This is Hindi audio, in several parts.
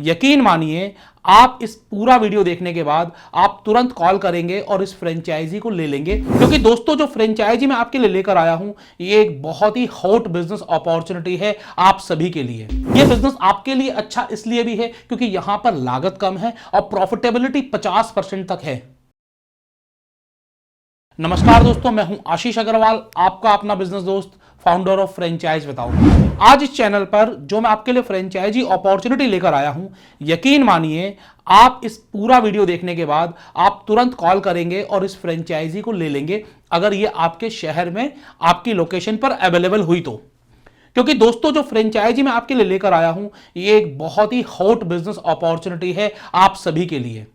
यकीन मानिए आप इस पूरा वीडियो देखने के बाद आप तुरंत कॉल करेंगे और इस फ्रेंचाइजी को ले लेंगे, क्योंकि दोस्तों जो फ्रेंचाइजी मैं आपके लिए लेकर आया हूं ये एक बहुत ही हॉट बिजनेस अपॉर्चुनिटी है आप सभी के लिए। ये बिजनेस आपके लिए अच्छा इसलिए भी है क्योंकि यहां पर लागत कम है और प्रॉफिटेबिलिटी 50% तक है। नमस्कार दोस्तों, मैं हूं आशीष अग्रवाल, आपका अपना बिजनेस दोस्त, फाउंडर ऑफ फ्रेंचाइज बताओ। आज इस चैनल पर जो मैं आपके लिए फ्रेंचाइजी अपॉर्चुनिटी लेकर आया हूं, यकीन मानिए आप इस पूरा वीडियो देखने के बाद आप तुरंत कॉल करेंगे और इस फ्रेंचाइजी को ले लेंगे अगर ये आपके शहर में आपकी लोकेशन पर अवेलेबल हुई तो। क्योंकि दोस्तों जो फ्रेंचाइजी मैं आपके लिए लेकर आया हूं ये एक बहुत ही हॉट बिजनेस अपॉर्चुनिटी है आप सभी के लिए।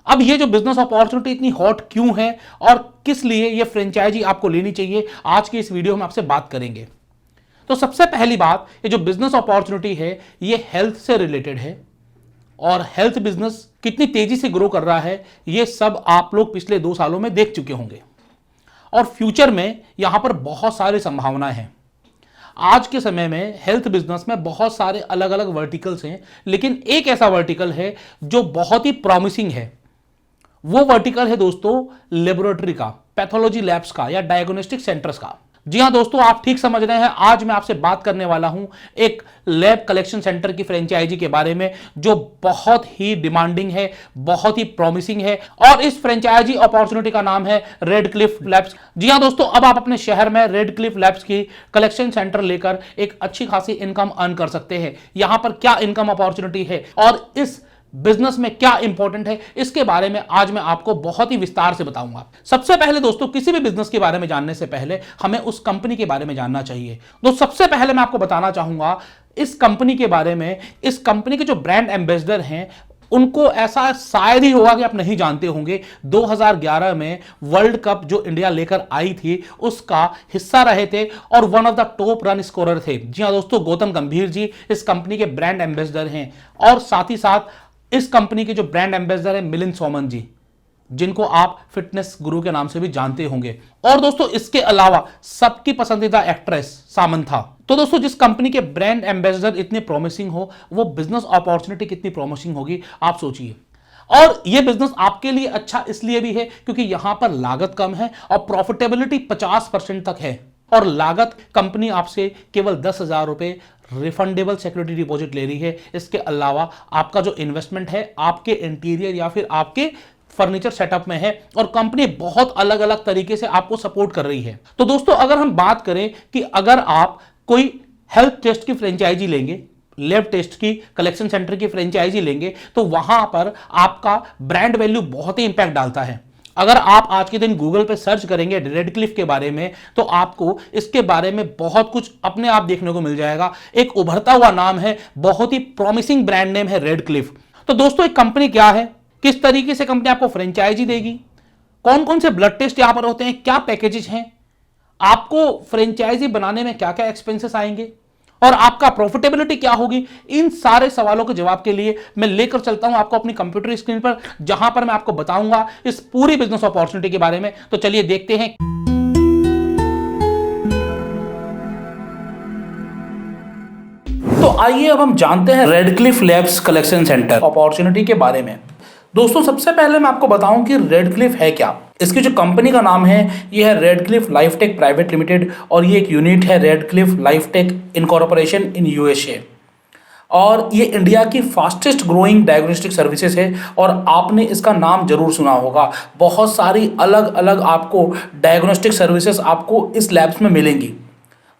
अब ये जो बिजनेस अपॉर्चुनिटी इतनी हॉट क्यों है और किस लिए ये फ्रेंचाइजी आपको लेनी चाहिए, आज की इस वीडियो में आपसे बात करेंगे। तो सबसे पहली बात, ये जो बिजनेस अपॉर्चुनिटी है ये हेल्थ से रिलेटेड है और हेल्थ बिजनेस कितनी तेजी से ग्रो कर रहा है ये सब आप लोग पिछले 2 सालों में देख चुके होंगे और फ्यूचर में यहां पर बहुत सारी संभावनाएं हैं। आज के समय में हेल्थ बिजनेस में बहुत सारे अलग अलग वर्टिकल्स हैं, लेकिन एक ऐसा वर्टिकल है जो बहुत ही प्रॉमिसिंग है। वो वर्टिकल है दोस्तों लेबोरेटरी का, पैथोलॉजी लैब्स का या डायग्नोस्टिक सेंटर्स का। जी हां दोस्तों, आप ठीक समझ रहे हैं। आज मैं आपसे बात करने वाला हूं एक लैब कलेक्शन सेंटर की फ्रेंचाइजी के बारे में जो बहुत ही डिमांडिंग है, बहुत ही प्रॉमिसिंग है और इस फ्रेंचाइजी अपॉर्चुनिटी का नाम है रेडक्लिफ लैब्स। जी हां दोस्तों, अब आप अपने शहर में रेडक्लिफ लैब्स की कलेक्शन सेंटर लेकर एक अच्छी खासी इनकम अर्न कर सकते हैं। यहां पर क्या इनकम अपॉर्चुनिटी है और इस बिजनेस में क्या इंपॉर्टेंट है, इसके बारे में आज मैं आपको बहुत ही विस्तार से बताऊंगा। सबसे पहले दोस्तों, किसी भी बिजनेस के बारे में जानने से पहले हमें उस कंपनी के बारे में जानना चाहिए। तो सबसे पहले मैं आपको बताना चाहूंगा इस कंपनी के बारे में। इस कंपनी के जो ब्रांड एम्बेसडर हैं उनको ऐसा शायद ही होगा कि आप नहीं जानते होंगे, 2011 में वर्ल्ड कप जो इंडिया लेकर आई थी उसका हिस्सा रहे थे और one of the top run scorer थे। जी हां दोस्तों, गौतम गंभीर जी इस कंपनी के ब्रांड एम्बेसडर हैं और साथ ही साथ इस कंपनी के जो ब्रांड एम्बेसडर है मिलिंद सोमन जी, जिनको आप फिटनेस गुरु के नाम से भी जानते होंगे। और दोस्तों इसके अलावा सबकी पसंदीदा एक्ट्रेस सामंथा। तो दोस्तों जिस कंपनी के ब्रांड एम्बेसडर इतने प्रॉमिसिंग हो, वो बिजनेस अपॉर्चुनिटी कितनी प्रॉमिसिंग होगी आप सोचिए। और ये बिजनेस आपके लिए अच्छा इसलिए भी है क्योंकि यहां पर लागत कम है और प्रॉफिटेबिलिटी 50% तक है और लागत कंपनी आपसे केवल 10,000 रुपए रिफंडेबल सिक्योरिटी डिपॉजिट ले रही है। इसके अलावा आपका जो इन्वेस्टमेंट है आपके इंटीरियर या फिर आपके फर्नीचर सेटअप में है और कंपनी बहुत अलग अलग तरीके से आपको सपोर्ट कर रही है। तो दोस्तों अगर हम बात करें कि अगर आप कोई हेल्थ टेस्ट की फ्रेंचाइजी लेंगे, लैब टेस्ट की कलेक्शन सेंटर की फ्रेंचाइजी लेंगे, तो वहां पर आपका ब्रांड वैल्यू बहुत ही इंपैक्ट डालता है। अगर आप आज के दिन गूगल पे सर्च करेंगे रेडक्लिफ के बारे में तो आपको इसके बारे में बहुत कुछ अपने आप देखने को मिल जाएगा। एक उभरता हुआ नाम है, बहुत ही प्रॉमिसिंग ब्रांड नेम है रेडक्लिफ। तो दोस्तों एक कंपनी क्या है, किस तरीके से कंपनी आपको फ्रेंचाइजी देगी, कौन कौन से ब्लड टेस्ट यहां पर होते हैं, क्या पैकेजेस हैं, आपको फ्रेंचाइजी बनाने में क्या क्या एक्सपेंसेस आएंगे और आपका प्रॉफिटेबिलिटी क्या होगी, इन सारे सवालों के जवाब के लिए मैं लेकर चलता हूं आपको अपनी कंप्यूटर स्क्रीन पर, जहां पर मैं आपको बताऊंगा इस पूरी बिजनेस अपॉर्चुनिटी के बारे में। तो चलिए देखते हैं। तो आइए अब हम जानते हैं Redcliffe Labs collection centre opportunity के बारे में। दोस्तों सबसे पहले मैं आपको बताऊं कि रेडक्लिफ है क्या। इसकी जो कंपनी का नाम है ये है रेडक्लिफ लाइफटेक प्राइवेट लिमिटेड और ये एक यूनिट है रेडक्लिफ लाइफटेक इनकॉर्पोरेशन इन यूएसए और ये इंडिया की फास्टेस्ट ग्रोइंग डायग्नोस्टिक सर्विसेज है और आपने इसका नाम जरूर सुना होगा। बहुत सारी अलग अलग आपको डायग्नोस्टिक सर्विसेज आपको इस लैब्स में मिलेंगी।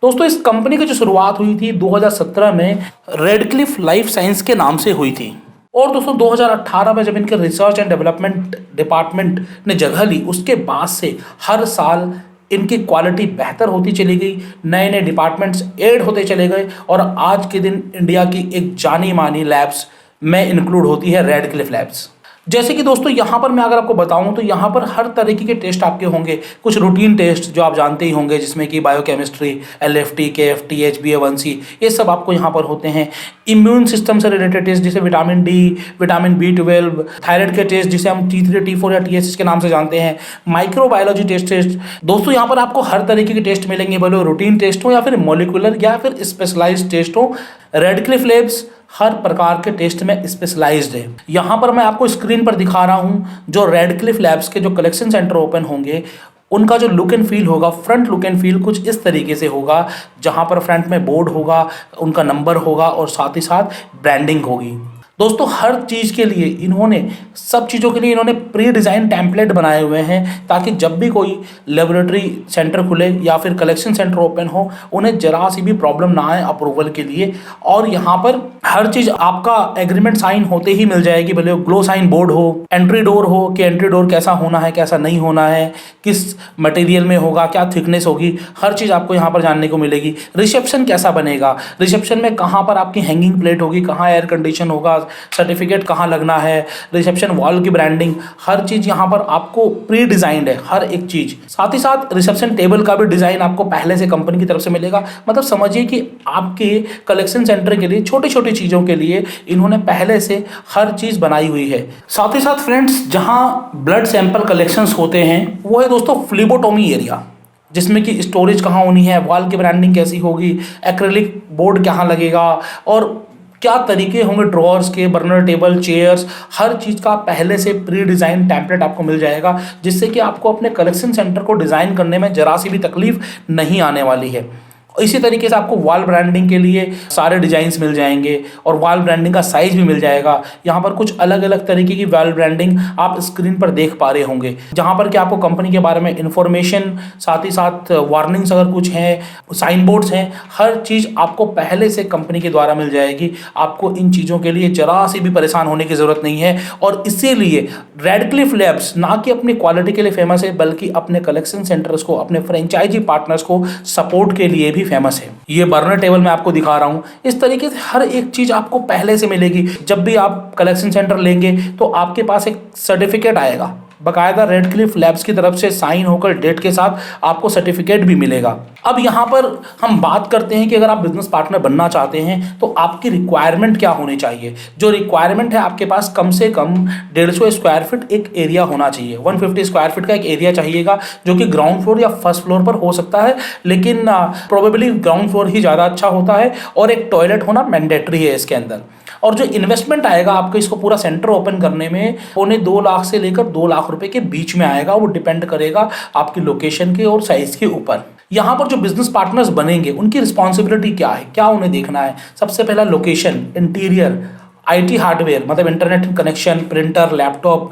दोस्तों इस कंपनी की जो शुरुआत हुई थी 2017 में रेडक्लिफ लाइफ साइंस के नाम से हुई थी और दोस्तों 2018 में जब इनके रिसर्च एंड डेवलपमेंट डिपार्टमेंट ने जगह ली उसके बाद से हर साल इनकी क्वालिटी बेहतर होती चली गई, नए नए डिपार्टमेंट्स ऐड होते चले गए और आज के दिन इंडिया की एक जानी मानी लैब्स में इंक्लूड होती है रेडक्लिफ लैब्स। जैसे कि दोस्तों यहाँ पर मैं अगर आपको बताऊँ तो यहाँ पर हर तरीके के टेस्ट आपके होंगे। कुछ रूटीन टेस्ट जो आप जानते ही होंगे जिसमें कि बायोकेमिस्ट्री, LFT, KFT, HbA1c ये सब आपको यहाँ पर होते हैं। इम्यून सिस्टम से रिलेटेड टेस्ट जैसे vitamin D, vitamin B12, thyroid के टेस्ट जिसे हम T3, T4 या TSH के नाम से जानते हैं, माइक्रोबायोलॉजी टेस्ट। दोस्तों यहाँ पर आपको हर तरीके के टेस्ट मिलेंगे, भले रूटीन टेस्ट हो या फिर मोलिकुलर या फिर स्पेशलाइज्ड टेस्ट हो। रेडक्लिफ लैब्स हर प्रकार के टेस्ट में स्पेशलाइज्ड है। यहाँ पर मैं आपको स्क्रीन पर दिखा रहा हूँ जो रेडक्लिफ लैब्स के जो कलेक्शन सेंटर ओपन होंगे उनका जो लुक एंड फील होगा, फ्रंट लुक एंड फील कुछ इस तरीके से होगा, जहाँ पर फ्रंट में बोर्ड होगा, उनका नंबर होगा और साथ ही साथ ब्रांडिंग होगी। दोस्तों हर चीज़ के लिए इन्होंने, सब चीज़ों के लिए इन्होंने प्री डिज़ाइन टेम्पलेट बनाए हुए हैं ताकि जब भी कोई लेबोरेटरी सेंटर खुले या फिर कलेक्शन सेंटर ओपन हो उन्हें जरा सी भी प्रॉब्लम ना आए अप्रूवल के लिए। और यहाँ पर हर चीज़ आपका एग्रीमेंट साइन होते ही मिल जाएगी, भले वो ग्लो साइन बोर्ड हो, एंट्री डोर हो कि एंट्री डोर कैसा होना है कैसा नहीं होना है, किस मटेरियल में होगा, क्या थिकनेस होगी, हर चीज़ आपको यहाँ पर जानने को मिलेगी। रिसेप्शन कैसा बनेगा, रिसेप्शन में कहाँ पर आपकी हैंगिंग प्लेट होगी, कहाँ एयर कंडीशन होगा, सर्टिफिकेट कहाँ लगना है, रिसेप्शन वॉल की ब्रांडिंग, हर चीज़ यहाँ पर आपको प्री डिज़ाइंड है हर एक चीज़। साथ ही साथ रिसेप्शन टेबल का भी डिज़ाइन आपको पहले से कंपनी की तरफ से मिलेगा। मतलब समझिए कि आपके कलेक्शन सेंटर के लिए छोटी छोटी चीज़ों के लिए इन्होंने पहले से हर चीज़ बनाई हुई है। साथ ही साथ फ्रेंड्स जहाँ ब्लड सैंपल कलेक्शंस होते हैं वो है दोस्तों फ्लीबोटोमी एरिया, जिसमें कि स्टोरेज कहाँ होनी है, वॉल की ब्रांडिंग कैसी होगी, एक्रेलिक बोर्ड कहाँ लगेगा और क्या तरीके होंगे ड्रॉअर्स के, बर्नर टेबल, चेयर्स, हर चीज़ का पहले से प्री डिज़ाइन टेम्पलेट आपको मिल जाएगा, जिससे कि आपको अपने कलेक्शन सेंटर को डिज़ाइन करने में जरा सी भी तकलीफ नहीं आने वाली है। इसी तरीके से आपको वॉल ब्रांडिंग के लिए सारे डिजाइन्स मिल जाएंगे और वॉल ब्रांडिंग का साइज भी मिल जाएगा। यहाँ पर कुछ अलग अलग तरीके की वॉल ब्रांडिंग आप स्क्रीन पर देख पा रहे होंगे, जहाँ पर कि आपको कंपनी के बारे में इंफॉर्मेशन, साथ ही साथ वार्निंग्स अगर कुछ हैं, साइन बोर्ड्स हैं, हर चीज़ आपको पहले से कंपनी के द्वारा मिल जाएगी। आपको इन चीज़ों के लिए जरा सी भी परेशान होने की ज़रूरत नहीं है। और इसीलिए रेडक्लिफ लैब्स ना कि अपनी क्वालिटी के लिए फेमस है बल्कि अपने कलेक्शन सेंटर्स को, अपने फ्रेंचाइजी पार्टनर्स को सपोर्ट के लिए भी फेमस है। ये बर्नर टेबल मैं आपको दिखा रहा हूं, इस तरीके से हर एक चीज आपको पहले से मिलेगी। जब भी आप कलेक्शन सेंटर लेंगे तो आपके पास एक सर्टिफिकेट आएगा, बकायदा रेडक्लिफ लैब्स की तरफ से साइन होकर डेट के साथ आपको सर्टिफिकेट भी मिलेगा। अब यहाँ पर हम बात करते हैं कि अगर आप बिजनेस पार्टनर बनना चाहते हैं तो आपकी रिक्वायरमेंट क्या होनी चाहिए। जो रिक्वायरमेंट है, आपके पास कम से कम 150 स्क्वायर फीट एक एरिया होना चाहिए। 150 स्क्वायर फीट का एक एरिया चाहिएगा जो कि ग्राउंड फ्लोर या फर्स्ट फ्लोर पर हो सकता है, लेकिन प्रोबेबली ग्राउंड फ्लोर ही ज़्यादा अच्छा होता है। और एक टॉयलेट होना मैंडेटरी है इसके अंदर। और जो इन्वेस्टमेंट आएगा आपको इसको पूरा सेंटर ओपन करने में, 2.25 लाख से लेकर 2 लाख रुपए के बीच में आएगा। वो डिपेंड करेगा आपकी लोकेशन के और साइज के ऊपर। यहाँ पर जो बिजनेस पार्टनर्स बनेंगे उनकी रिस्पॉन्सिबिलिटी क्या है, क्या उन्हें देखना है। सबसे पहला लोकेशन, इंटीरियर, आईटी हार्डवेयर मतलब internet connection, printer, laptop,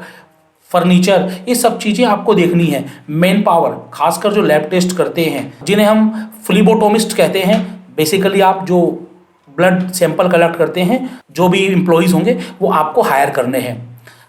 furniture, ये सब चीज़ें आपको देखनी है। मेन पावर, खासकर जो लैब टेस्ट करते हैं जिन्हें हम फ्लीबोटोमिस्ट कहते हैं, बेसिकली आप जो ब्लड सैंपल कलेक्ट करते हैं, जो भी एम्प्लॉइज़ होंगे वो आपको हायर करने हैं।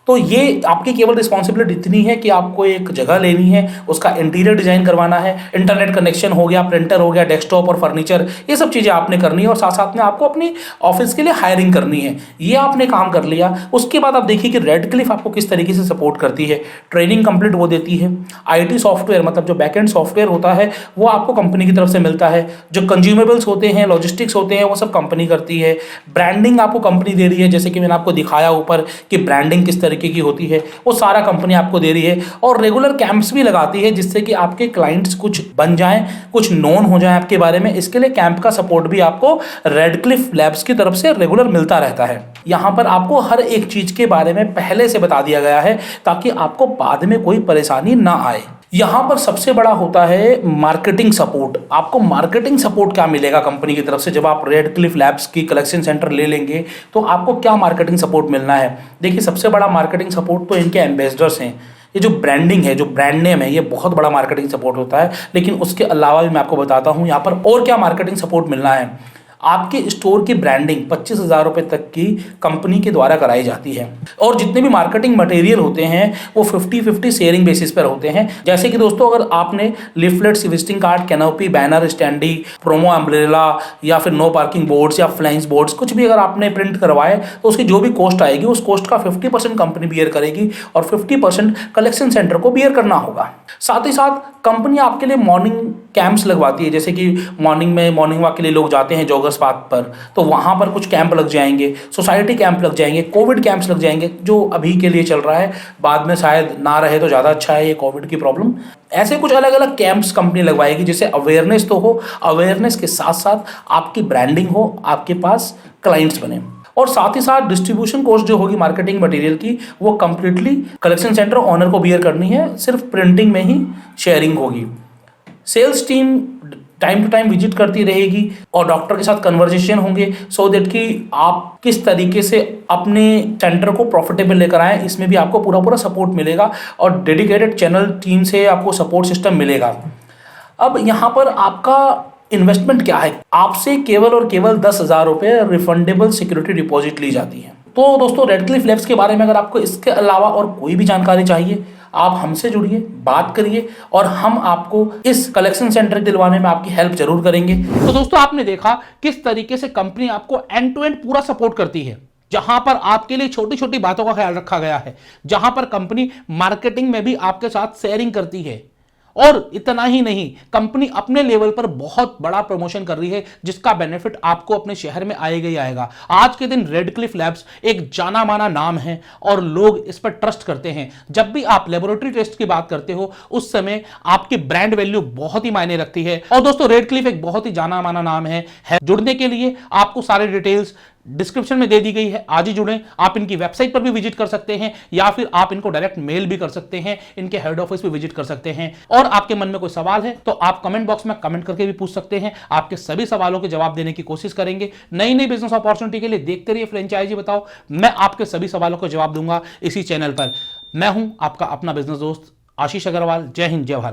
तो ये आपकी केवल रिस्पॉन्सिबिलिटी इतनी है कि आपको एक जगह लेनी है, उसका इंटीरियर डिजाइन करवाना है, इंटरनेट कनेक्शन हो गया, प्रिंटर हो गया, डेस्कटॉप और फर्नीचर, ये सब चीज़ें आपने करनी है। और साथ साथ में आपको अपनी ऑफिस के लिए हायरिंग करनी है। ये आपने काम कर लिया। उसके बाद आप देखिए कि रेडक्लिफ आपको किस तरीके से सपोर्ट करती है। ट्रेनिंग कंप्लीट वो देती है। IT सॉफ्टवेयर मतलब जो बैकएंड सॉफ्टवेयर होता है वो आपको कंपनी की तरफ से मिलता है। जो कंज्यूमेबल्स होते हैं, लॉजिस्टिक्स होते हैं, वो सब कंपनी करती है। ब्रांडिंग आपको कंपनी दे रही है, जैसे कि मैंने आपको दिखाया ऊपर कि ब्रांडिंग किस तरीके की होती है, वो सारा कंपनी आपको दे रही है। और रेगुलर कैंप्स भी लगाती है जिससे कि आपके क्लाइंट्स कुछ बन जाएं, कुछ नोन हो जाएं आपके बारे में। इसके लिए कैंप का सपोर्ट भी आपको रेडक्लिफ लैब्स की तरफ से रेगुलर मिलता रहता है। यहाँ पर आपको हर एक चीज के बारे में पहले से बता दिया गया है ताकि आपको बाद में कोई परेशानी ना आए। यहाँ पर सबसे बड़ा होता है मार्केटिंग सपोर्ट। आपको मार्केटिंग सपोर्ट क्या मिलेगा कंपनी की तरफ से जब आप रेडक्लिफ लैब्स की कलेक्शन सेंटर ले लेंगे, तो आपको क्या मार्केटिंग सपोर्ट मिलना है। देखिए, सबसे बड़ा मार्केटिंग सपोर्ट तो इनके एम्बेसडर्स हैं। ये जो ब्रांडिंग है, जो ब्रांड नेम है, ये बहुत बड़ा मार्केटिंग सपोर्ट होता है। लेकिन उसके अलावा भी मैं आपको बताता हूँ यहाँ पर और क्या मार्केटिंग सपोर्ट मिलना है। आपके स्टोर की ब्रांडिंग 25,000 रुपये तक की कंपनी के द्वारा कराई जाती है। और जितने भी मार्केटिंग मटेरियल होते हैं वो 50-50 शेयरिंग बेसिस पर होते हैं। जैसे कि दोस्तों, अगर आपने leaflets, visiting card, canopy, banner, standee, promo umbrella या फिर नो पार्किंग बोर्ड्स या फ्लाइंस बोर्ड्स कुछ भी अगर आपने प्रिंट करवाए तो उसकी जो भी कॉस्ट आएगी उस कॉस्ट का 50% कंपनी बियर करेगी और 50% कलेक्शन सेंटर को बियर करना होगा। साथ ही साथ कंपनी आपके लिए मॉर्निंग कैंप्स लगवाती है। जैसे कि मॉर्निंग में मॉर्निंग वॉक के लिए लोग जाते हैं जॉगर्स पार्क पर, तो वहाँ पर कुछ कैंप लग जाएंगे, सोसाइटी कैंप लग जाएंगे, कोविड कैंप्स लग जाएंगे, जो अभी के लिए चल रहा है, बाद में शायद ना रहे तो ज़्यादा अच्छा है ये कोविड की प्रॉब्लम। ऐसे कुछ अलग अलग कैंप्स कंपनी लगवाएगी जिससे अवेयरनेस तो हो, अवेयरनेस के साथ साथ आपकी ब्रांडिंग हो, आपके पास क्लाइंट्स बने। और साथ ही साथ डिस्ट्रीब्यूशन कॉस्ट जो होगी मार्केटिंग मटेरियल की, वो कंप्लीटली कलेक्शन सेंटर ओनर को बियर करनी है, सिर्फ प्रिंटिंग में ही शेयरिंग होगी। Sales team time to time visit करती रहेगी और डॉक्टर के साथ कन्वर्जेशन होंगे, सो दैट कि आप किस तरीके से अपने सेंटर को प्रॉफिटेबल लेकर आएँ, इसमें भी आपको पूरा पूरा सपोर्ट मिलेगा और डेडिकेटेड चैनल टीम से आपको सपोर्ट सिस्टम मिलेगा। अब यहाँ पर आपका इन्वेस्टमेंट क्या है, आपसे केवल और केवल 10,000 रुपये रिफंडेबल सिक्योरिटी डिपॉजिट ली जाती है। तो दोस्तों, रेडक्लिफ लैब्स के बारे में अगर आपको इसके अलावा और कोई भी जानकारी चाहिए, आप हमसे जुड़िए, बात करिए और हम आपको इस कलेक्शन सेंटर दिलवाने में आपकी हेल्प जरूर करेंगे। तो दोस्तों, आपने देखा किस तरीके से कंपनी आपको एंड टू एंड पूरा सपोर्ट करती है, जहां पर आपके लिए छोटी छोटी बातों का ख्याल रखा गया है, जहां पर कंपनी मार्केटिंग में भी आपके साथ शेयरिंग करती है। और इतना ही नहीं, कंपनी अपने लेवल पर बहुत बड़ा प्रमोशन कर रही है, जिसका बेनिफिट आपको अपने शहर में आएगा ही आएगा। आज के दिन रेडक्लिफ लैब्स एक जाना माना नाम है और लोग इस पर ट्रस्ट करते हैं। जब भी आप लेबोरेटरी टेस्ट की बात करते हो, उस समय आपकी ब्रांड वैल्यू बहुत ही मायने रखती है। और दोस्तों, रेडक्लिफ एक बहुत ही जाना माना नाम है। जुड़ने के लिए आपको सारे डिटेल्स डिस्क्रिप्शन में दे दी गई है, आज ही जुड़ें। आप इनकी वेबसाइट पर भी विजिट कर सकते हैं या फिर आप इनको डायरेक्ट मेल भी कर सकते हैं, इनके हेड ऑफिस भी विजिट कर सकते हैं। और आपके मन में कोई सवाल है तो आप कमेंट बॉक्स में कमेंट करके भी पूछ सकते हैं, आपके सभी सवालों के जवाब देने की कोशिश करेंगे। नई नई बिजनेस अपॉर्चुनिटी के लिए देखते रहिए फ्रेंचाइजी बताओ, मैं आपके सभी सवालों का जवाब दूंगा इसी चैनल पर। मैं हूं आपका अपना बिजनेस दोस्त आशीष अग्रवाल। जय हिंद, जय भारत।